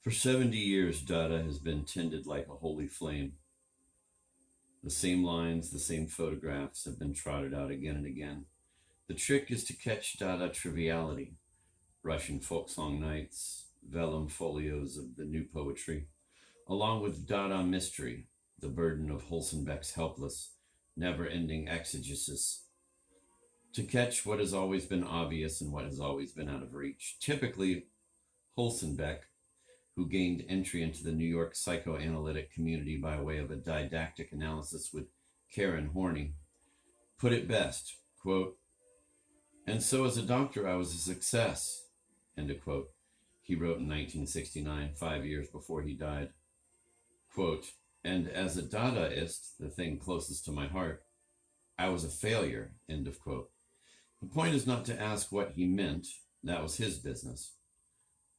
For 70 years, Dada has been tended like a holy flame. The same lines, the same photographs have been trotted out again and again. The trick is to catch Dada triviality, Russian folk song nights, vellum folios of the new poetry, along with Dada mystery, the burden of Holzenbeck's helpless, never-ending exegesis, to catch what has always been obvious and what has always been out of reach. Typically, Holzenbeck, who gained entry into the New York psychoanalytic community by way of a didactic analysis with Karen Horney, put it best, quote, "And so as a doctor, I was a success," end of quote. He wrote in 1969, 5 years before he died. Quote, "And as a Dadaist, the thing closest to my heart, I was a failure," end of quote. The point is not to ask what he meant. That was his business.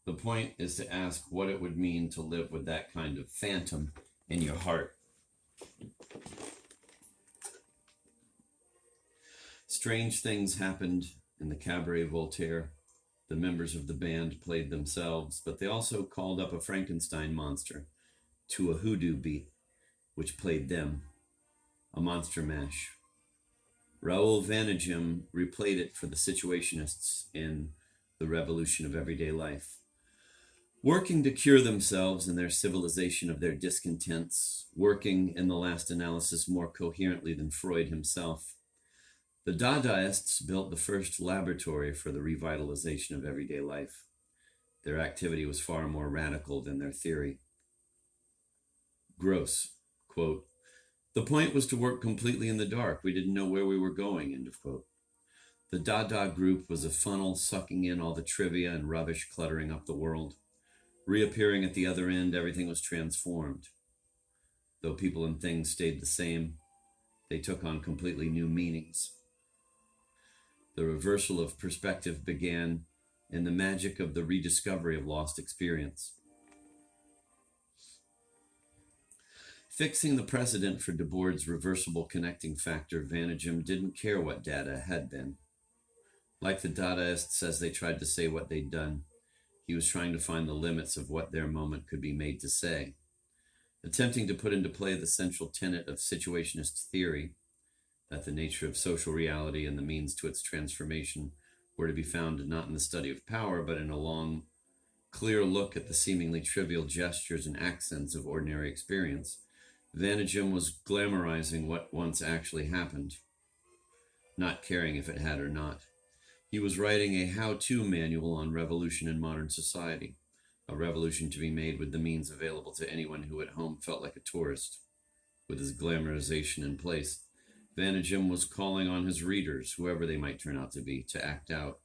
The point is to ask what it would mean to live with that kind of phantom in your heart. Strange things happened in the Cabaret Voltaire. The members of the band played themselves, but they also called up a Frankenstein monster to a hoodoo beat, which played them, a monster mash. Raoul Vaneigem replayed it for the Situationists in The Revolution of Everyday Life. Working to cure themselves and their civilization of their discontents, working in the last analysis more coherently than Freud himself, the Dadaists built the first laboratory for the revitalization of everyday life. Their activity was far more radical than their theory. Gross, quote, "The point was to work completely in the dark. We didn't know where we were going," end of quote. The Dada group was a funnel sucking in all the trivia and rubbish cluttering up the world. Reappearing at the other end, everything was transformed. Though people and things stayed the same, they took on completely new meanings. The reversal of perspective began in the magic of the rediscovery of lost experience. Fixing the precedent for Debord's reversible connecting factor, Vaneigem didn't care what Dada had been. Like the Dadaists as they tried to say what they'd done, he was trying to find the limits of what their moment could be made to say, attempting to put into play the central tenet of situationist theory, that the nature of social reality and the means to its transformation were to be found not in the study of power, but in a long, clear look at the seemingly trivial gestures and accents of ordinary experience. Vaneigem was glamorizing what once actually happened, not caring if it had or not. He was writing a how-to manual on revolution in modern society, a revolution to be made with the means available to anyone who at home felt like a tourist. With his glamorization in place, Vaneigem was calling on his readers, whoever they might turn out to be, to act out.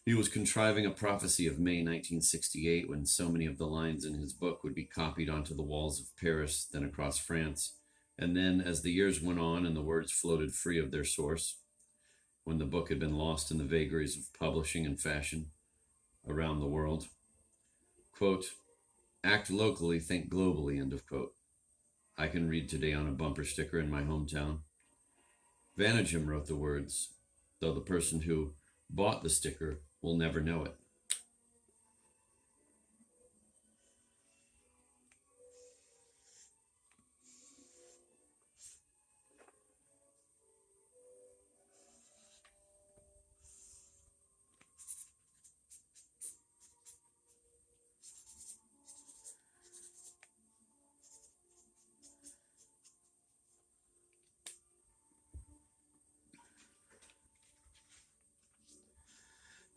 He was contriving a prophecy of May 1968 when so many of the lines in his book would be copied onto the walls of Paris, then across France, and then, as the years went on and the words floated free of their source, when the book had been lost in the vagaries of publishing and fashion around the world, quote, "Act locally, think globally," end of quote. I can read today on a bumper sticker in my hometown. Vaneigem wrote the words, though the person who bought the sticker will never know it.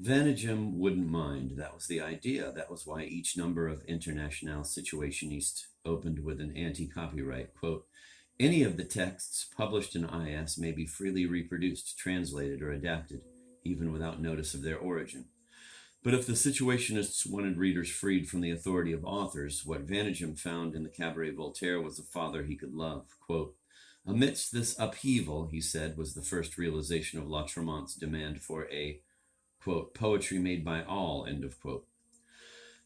Vaneigem wouldn't mind. That was the idea. That was why each number of Internationale Situationiste opened with an anti-copyright quote. "Any of the texts published in IS may be freely reproduced, translated, or adapted, even without notice of their origin." But if the Situationists wanted readers freed from the authority of authors, what Vaneigem found in the Cabaret Voltaire was a father he could love. Quote, "Amidst this upheaval," he said, was the first realization of Lautremont's demand for a, quote, "poetry made by all," end of quote.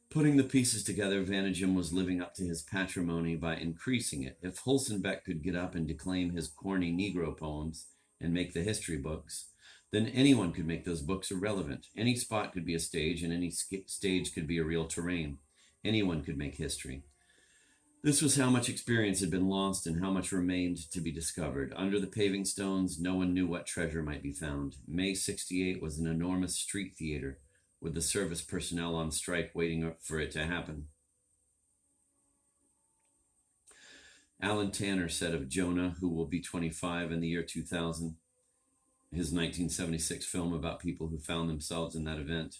Putting the pieces together, Vaneigem was living up to his patrimony by increasing it. If Holzenbeck could get up and declaim his corny Negro poems and make the history books, then anyone could make those books irrelevant. Any spot could be a stage, and any stage could be a real terrain. Anyone could make history. This was how much experience had been lost and how much remained to be discovered. Under the paving stones, no one knew what treasure might be found. May 68 was an enormous street theater with the service personnel on strike waiting for it to happen. Alan Tanner said of Jonah, who will be 25 in the year 2000, his 1976 film about people who found themselves in that event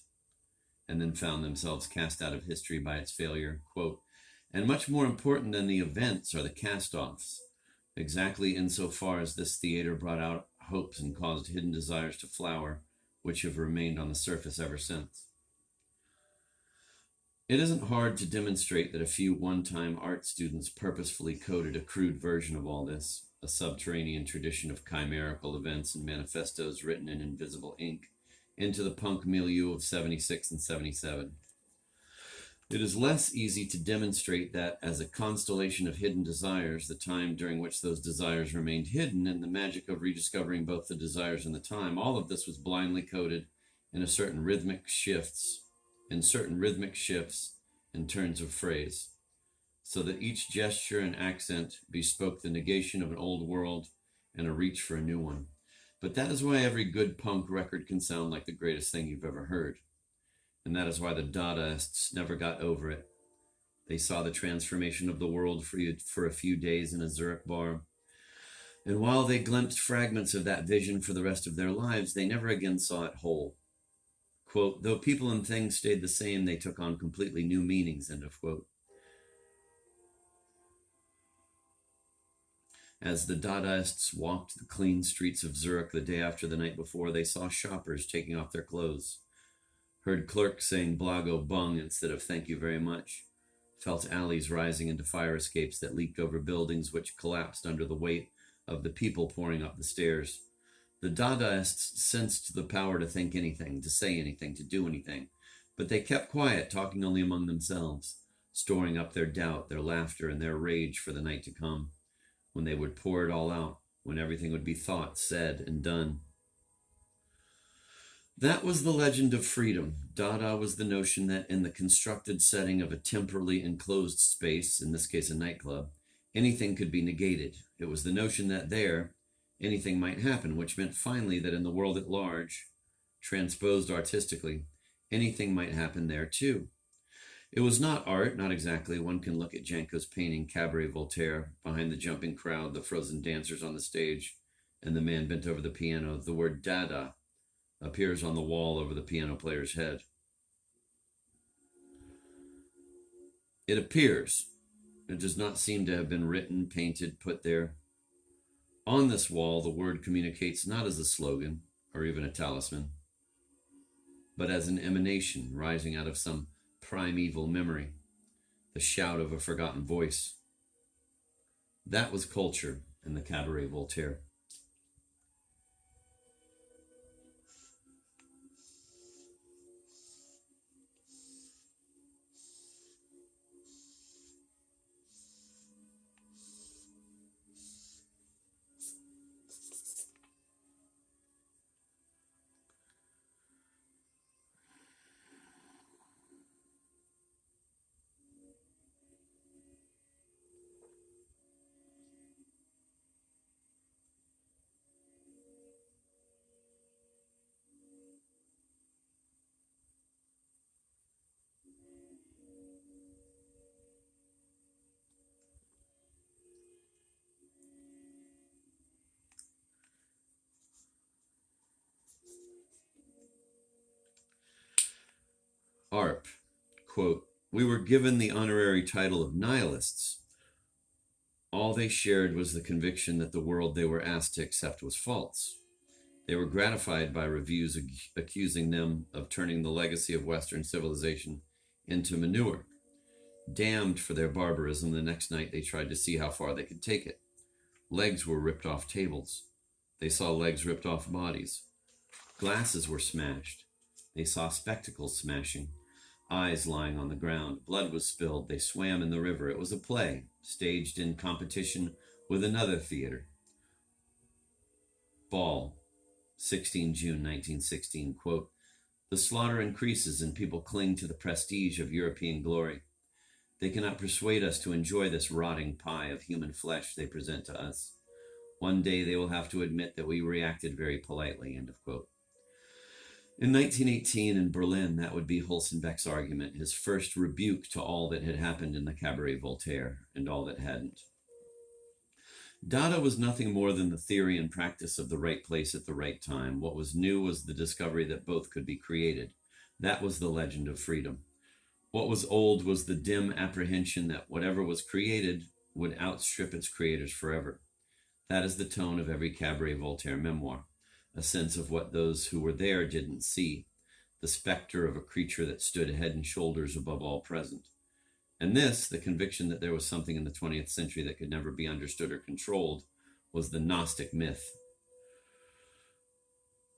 and then found themselves cast out of history by its failure, quote, "And much more important than the events are the cast-offs, exactly insofar as this theater brought out hopes and caused hidden desires to flower, which have remained on the surface ever since." It isn't hard to demonstrate that a few one-time art students purposefully coded a crude version of all this, a subterranean tradition of chimerical events and manifestos written in invisible ink, into the punk milieu of 76 and 77. It is less easy to demonstrate that as a constellation of hidden desires, the time during which those desires remained hidden, and the magic of rediscovering both the desires and the time, all of this was blindly coded in certain rhythmic shifts and turns of phrase, so that each gesture and accent bespoke the negation of an old world and a reach for a new one. But that is why every good punk record can sound like the greatest thing you've ever heard. And that is why the Dadaists never got over it. They saw the transformation of the world for a few days in a Zurich bar. And while they glimpsed fragments of that vision for the rest of their lives, they never again saw it whole. Quote, "Though people and things stayed the same, they took on completely new meanings," end of quote. As the Dadaists walked the clean streets of Zurich the day after the night before, they saw shoppers taking off their clothes, heard clerks saying blago bung instead of thank you very much, felt alleys rising into fire escapes that leaped over buildings which collapsed under the weight of the people pouring up the stairs. The Dadaists sensed the power to think anything, to say anything, to do anything, but they kept quiet, talking only among themselves, storing up their doubt, their laughter, and their rage for the night to come, when they would pour it all out, when everything would be thought, said, and done. That was the legend of freedom. Dada was the notion that in the constructed setting of a temporally enclosed space, in this case a nightclub, anything could be negated. It was the notion that there, anything might happen, which meant finally that in the world at large, transposed artistically, anything might happen there too. It was not art, not exactly. One can look at Janko's painting, Cabaret Voltaire, behind the jumping crowd, the frozen dancers on the stage, and the man bent over the piano. The word Dada appears on the wall over the piano player's head. It appears. It does not seem to have been written, painted, put there. On this wall, the word communicates not as a slogan or even a talisman, but as an emanation rising out of some primeval memory, the shout of a forgotten voice. That was culture in the Cabaret Voltaire. Arp, quote, "We were given the honorary title of nihilists. All they shared was the conviction that the world they were asked to accept was false. They were gratified by reviews accusing them of turning the legacy of Western civilization into manure. Damned for their barbarism, the next night they tried to see how far they could take it. Legs were ripped off tables. They saw legs ripped off bodies. Glasses were smashed. They saw spectacles smashing. Eyes lying on the ground. Blood was spilled. They swam in the river. It was a play, staged in competition with another theater. Ball, 16 June 1916, quote, "The slaughter increases and people cling to the prestige of European glory. They cannot persuade us to enjoy this rotting pie of human flesh they present to us. One day they will have to admit that we reacted very politely, end of quote. In 1918 in Berlin, that would be Holzenbeck's argument, his first rebuke to all that had happened in the Cabaret Voltaire and all that hadn't. Dada was nothing more than the theory and practice of the right place at the right time. What was new was the discovery that both could be created. That was the legend of freedom. What was old was the dim apprehension that whatever was created would outstrip its creators forever. That is the tone of every Cabaret Voltaire memoir, a sense of what those who were there didn't see, the specter of a creature that stood head and shoulders above all present. And this, the conviction that there was something in the 20th century that could never be understood or controlled, was the Gnostic myth.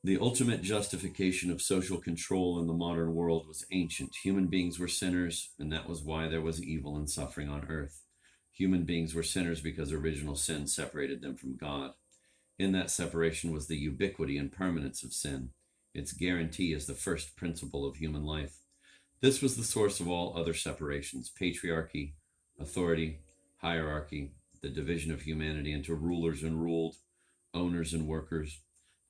The ultimate justification of social control in the modern world was ancient. Human beings were sinners, and that was why there was evil and suffering on earth. Human beings were sinners because original sin separated them from God. In that separation was the ubiquity and permanence of sin. Its guarantee as the first principle of human life. This was the source of all other separations: patriarchy, authority, hierarchy, the division of humanity into rulers and ruled, owners and workers,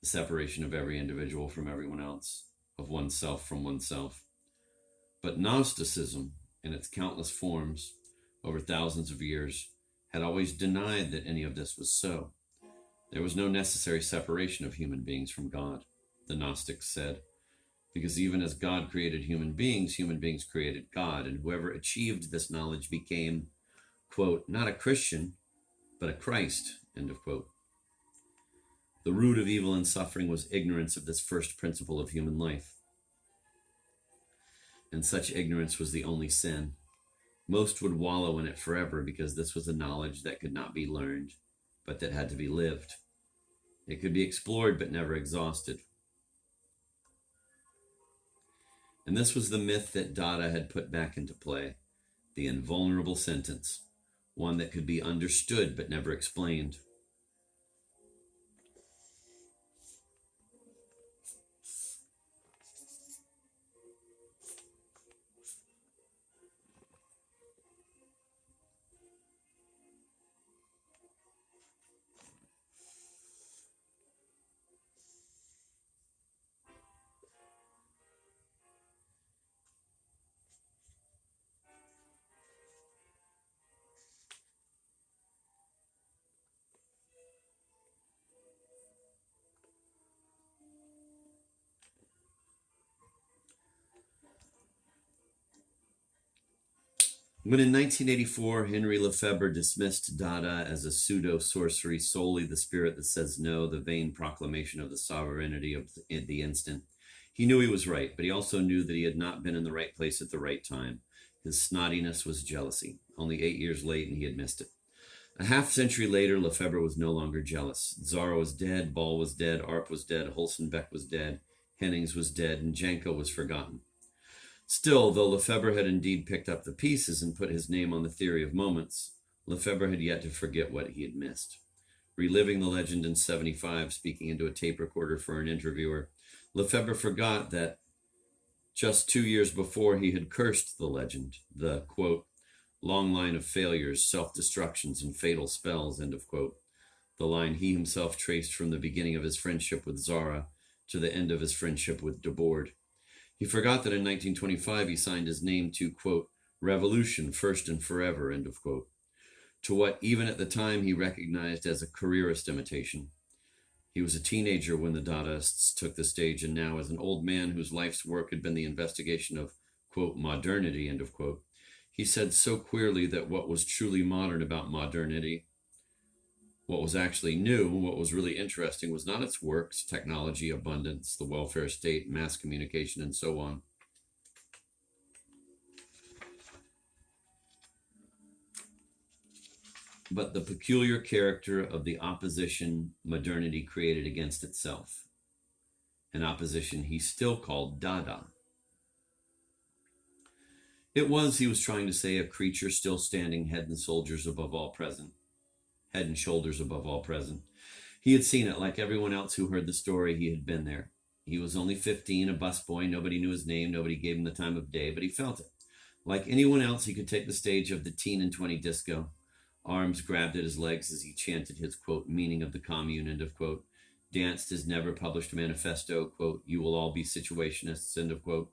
the separation of every individual from everyone else, of oneself from oneself. But Gnosticism, in its countless forms, over thousands of years, had always denied that any of this was so. There was no necessary separation of human beings from God, the Gnostics said, because even as God created human beings created God, and whoever achieved this knowledge became, quote, not a Christian, but a Christ, end of quote. The root of evil and suffering was ignorance of this first principle of human life. And such ignorance was the only sin. Most would wallow in it forever because this was a knowledge that could not be learned, but that had to be lived. It could be explored but never exhausted. And this was the myth that Dada had put back into play, the invulnerable sentence, one that could be understood but never explained. When in 1984, Henry Lefebvre dismissed Dada as a pseudo-sorcery, solely the spirit that says no, the vain proclamation of the sovereignty of the instant, he knew he was right, but he also knew that he had not been in the right place at the right time. His snottiness was jealousy. Only 8 years late, and he had missed it. A half-century later, Lefebvre was no longer jealous. Zara was dead, Ball was dead, Arp was dead, Holzenbeck was dead, Hennings was dead, and Janko was forgotten. Still, though Lefebvre had indeed picked up the pieces and put his name on the theory of moments, Lefebvre had yet to forget what he had missed. Reliving the legend in 1975, speaking into a tape recorder for an interviewer, Lefebvre forgot that just 2 years before he had cursed the legend, the, quote, long line of failures, self-destructions, and fatal spells, end of quote, the line he himself traced from the beginning of his friendship with Zara to the end of his friendship with Debord. He forgot that in 1925 he signed his name to, quote, revolution first and forever, end of quote, to what even at the time he recognized as a careerist imitation. He was a teenager when the Dadaists took the stage, and now as an old man whose life's work had been the investigation of, quote, modernity, end of quote, he said so queerly that what was truly modern about modernity, what was actually new, what was really interesting, was not its works, technology, abundance, the welfare state, mass communication, and so on. But the peculiar character of the opposition modernity created against itself, an opposition he still called Dada. It was, he was trying to say, a creature still standing head and shoulders above all present. Head and shoulders above all present. He had seen it. Like everyone else who heard the story, he had been there. He was only 15, a busboy. Nobody knew his name. Nobody gave him the time of day, but he felt it. Like anyone else, he could take the stage of the teen and 20 disco. Arms grabbed at his legs as he chanted his, quote, meaning of the commune, end of quote. Danced his never published manifesto, quote, you will all be situationists, end of quote.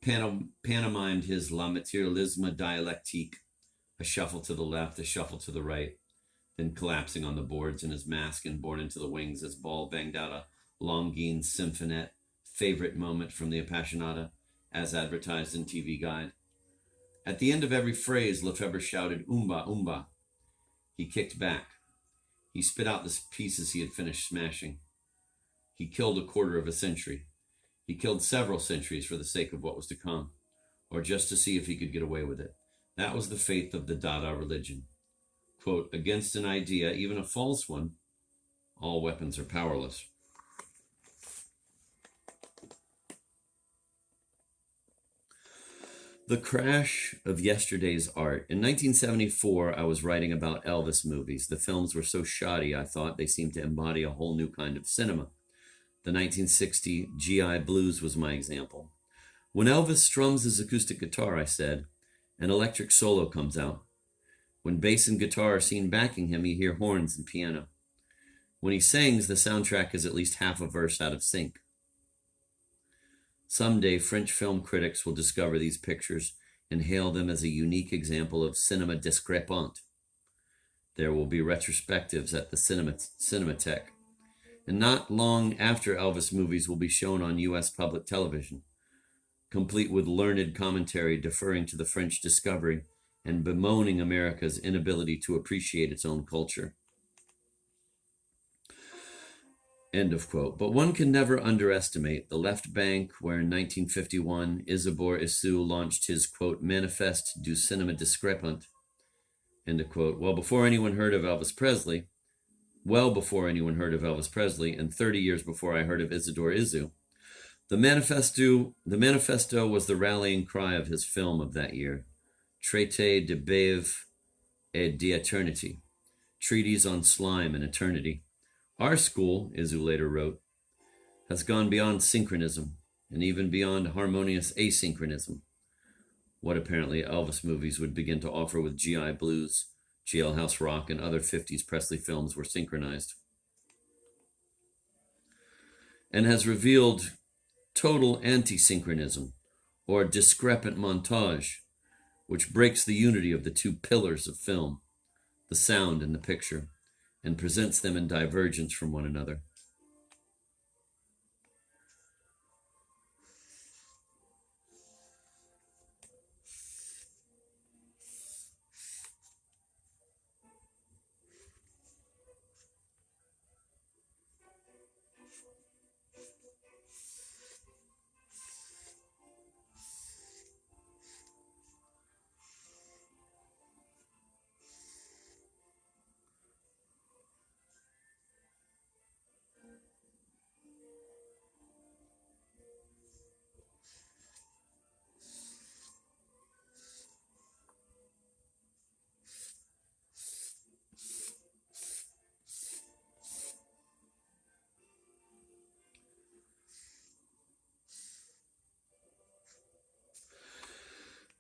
Pantomimed his La Materialisme Dialectique, a shuffle to the left, a shuffle to the right, then collapsing on the boards in his mask and borne into the wings as Ball banged out a Longines Symphonette, favorite moment from the Appassionata, as advertised in TV Guide. At the end of every phrase, Lefebvre shouted, Umba, umba. He kicked back. He spit out the pieces he had finished smashing. He killed a quarter of a century. He killed several centuries for the sake of what was to come, or just to see if he could get away with it. That was the faith of the Dada religion. Quote, against an idea, even a false one, all weapons are powerless. The crash of yesterday's art. In 1974, I was writing about Elvis movies. The films were so shoddy, I thought they seemed to embody a whole new kind of cinema. The 1960 GI Blues was my example. When Elvis strums his acoustic guitar, I said, an electric solo comes out. When bass and guitar are seen backing him, you hear horns and piano. When he sings, the soundtrack is at least half a verse out of sync. Someday, French film critics will discover these pictures and hail them as a unique example of cinema discrépant. There will be retrospectives at the Cinematheque. And not long after, Elvis movies will be shown on U.S. public television, complete with learned commentary deferring to the French discovery and bemoaning America's inability to appreciate its own culture. End of quote. But one can never underestimate the left bank where in 1951 Isobor Issou launched his, quote, Manifeste du Cinéma Discrépant, end of quote. Well before anyone heard of Elvis Presley, and 30 years before I heard of Isidore Issou, the manifesto was the rallying cry of his film of that year, Traité de Bève et d'Éternité, Treatise on Slime and Eternity. Our school, Issou later wrote, has gone beyond synchronism and even beyond harmonious asynchronism, what apparently Elvis movies would begin to offer with GI Blues, Jailhouse Rock, and other 50s Presley films were synchronized, and has revealed total anti-synchronism, or discrepant montage, which breaks the unity of the two pillars of film, the sound and the picture, and presents them in divergence from one another.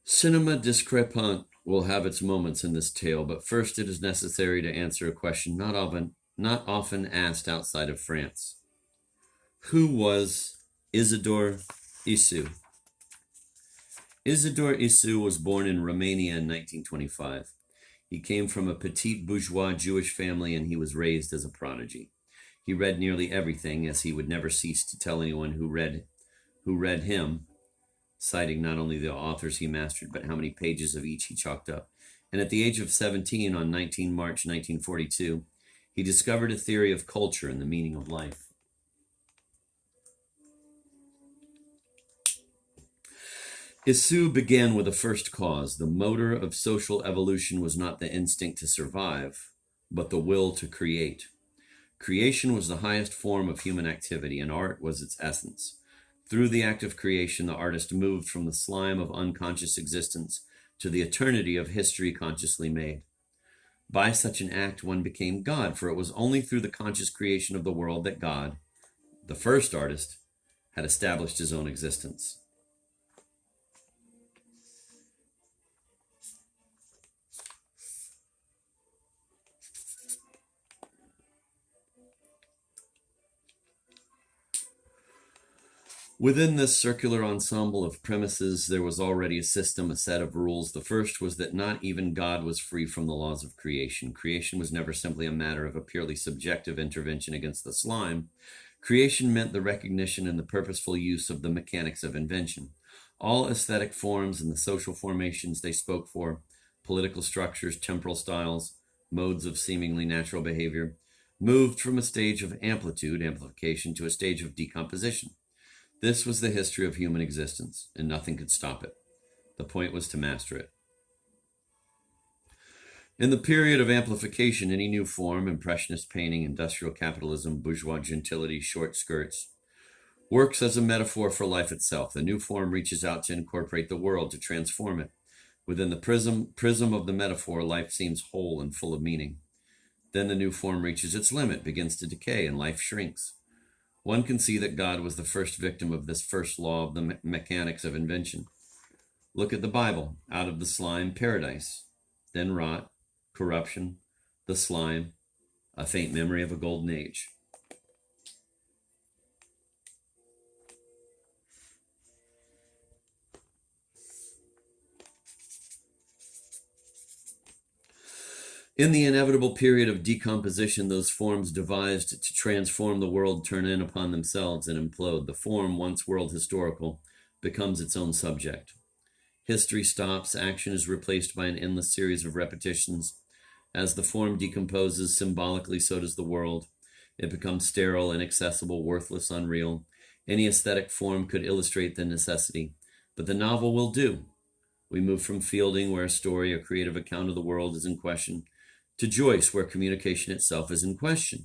Cinema discrépant will have its moments in this tale, but first it is necessary to answer a question not often asked outside of France. Who was Isidore Issou? Isidore Issou was born in Romania in 1925. He came from a petite bourgeois Jewish family and he was raised as a prodigy. He read nearly everything, as he would never cease to tell anyone who read him, citing not only the authors he mastered, but how many pages of each he chalked up. And at the age of 17, on 19 March 1942, he discovered a theory of culture and the meaning of life. Issou began with a first cause. The motor of social evolution was not the instinct to survive, but the will to create. Creation was the highest form of human activity, and art was its essence. Through the act of creation, the artist moved from the slime of unconscious existence to the eternity of history consciously made. By such an act, one became God, for it was only through the conscious creation of the world that God, the first artist, had established his own existence. Within this circular ensemble of premises, there was already a system, a set of rules. The first was that not even God was free from the laws of creation. Creation was never simply a matter of a purely subjective intervention against the slime. Creation meant the recognition and the purposeful use of the mechanics of invention. All aesthetic forms and the social formations they spoke for, political structures, temporal styles, modes of seemingly natural behavior, moved from a stage of amplification, to a stage of decomposition. This was the history of human existence, and nothing could stop it. The point was to master it. In the period of amplification, any new form, impressionist painting, industrial capitalism, bourgeois gentility, short skirts, works as a metaphor for life itself. The new form reaches out to incorporate the world, to transform it. Within the prism of the metaphor, life seems whole and full of meaning. Then the new form reaches its limit, begins to decay, and life shrinks. One can see that God was the first victim of this first law of the mechanics of invention. Look at the Bible. Out of the slime, paradise. Then rot, corruption, the slime, a faint memory of a golden age. In the inevitable period of decomposition, those forms devised to transform the world turn in upon themselves and implode. The form, once world historical, becomes its own subject. History stops, action is replaced by an endless series of repetitions. As the form decomposes, symbolically so does the world. It becomes sterile, inaccessible, worthless, unreal. Any aesthetic form could illustrate the necessity, but the novel will do. We move from Fielding, where a story, a creative account of the world is in question, to Joyce, where communication itself is in question.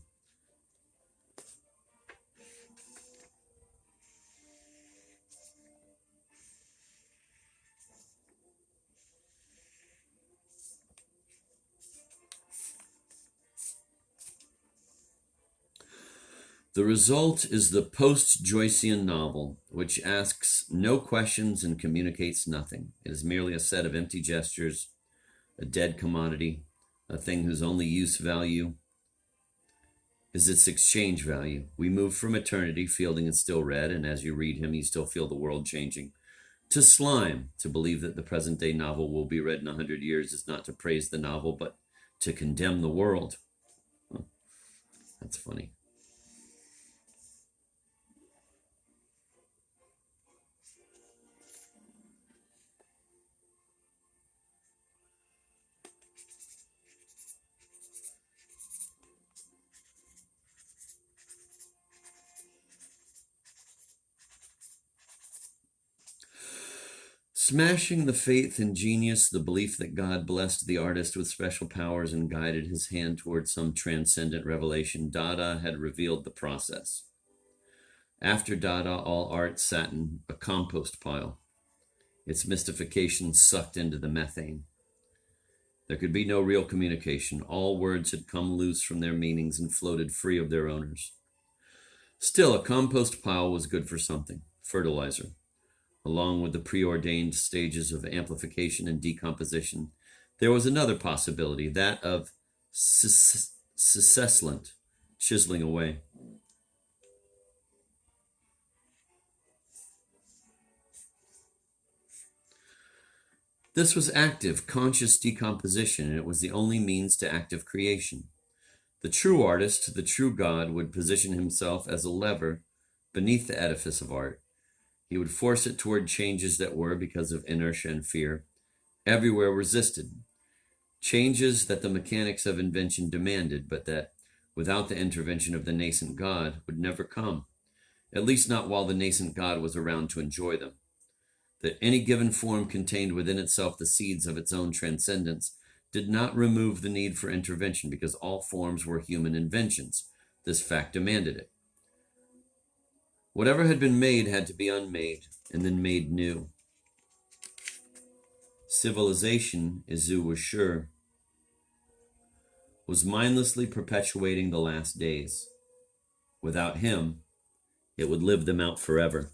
The result is the post-Joycean novel, which asks no questions and communicates nothing. It is merely a set of empty gestures, a dead commodity, a thing whose only use value is its exchange value. We move from eternity, Fielding is still read, and as you read him, you still feel the world changing, to slime. To believe that the present-day novel will be read in 100 years is not to praise the novel, but to condemn the world. Huh. That's funny. Smashing the faith in genius, the belief that God blessed the artist with special powers and guided his hand towards some transcendent revelation, Dada had revealed the process. After Dada, all art sat in a compost pile, its mystification sucked into the methane. There could be no real communication. All words had come loose from their meanings and floated free of their owners. Still, a compost pile was good for something, fertilizer. Along with the preordained stages of amplification and decomposition, there was another possibility, that of cesslant, chiseling away. This was active, conscious decomposition, and it was the only means to active creation. The true artist, the true God, would position himself as a lever beneath the edifice of art. He would force it toward changes that were, because of inertia and fear, everywhere resisted. Changes that the mechanics of invention demanded, but that, without the intervention of the nascent God, would never come, at least not while the nascent God was around to enjoy them. That any given form contained within itself the seeds of its own transcendence did not remove the need for intervention, because all forms were human inventions. This fact demanded it. Whatever had been made had to be unmade and then made new. Civilization, Izu was sure, was mindlessly perpetuating the last days. Without him, it would live them out forever.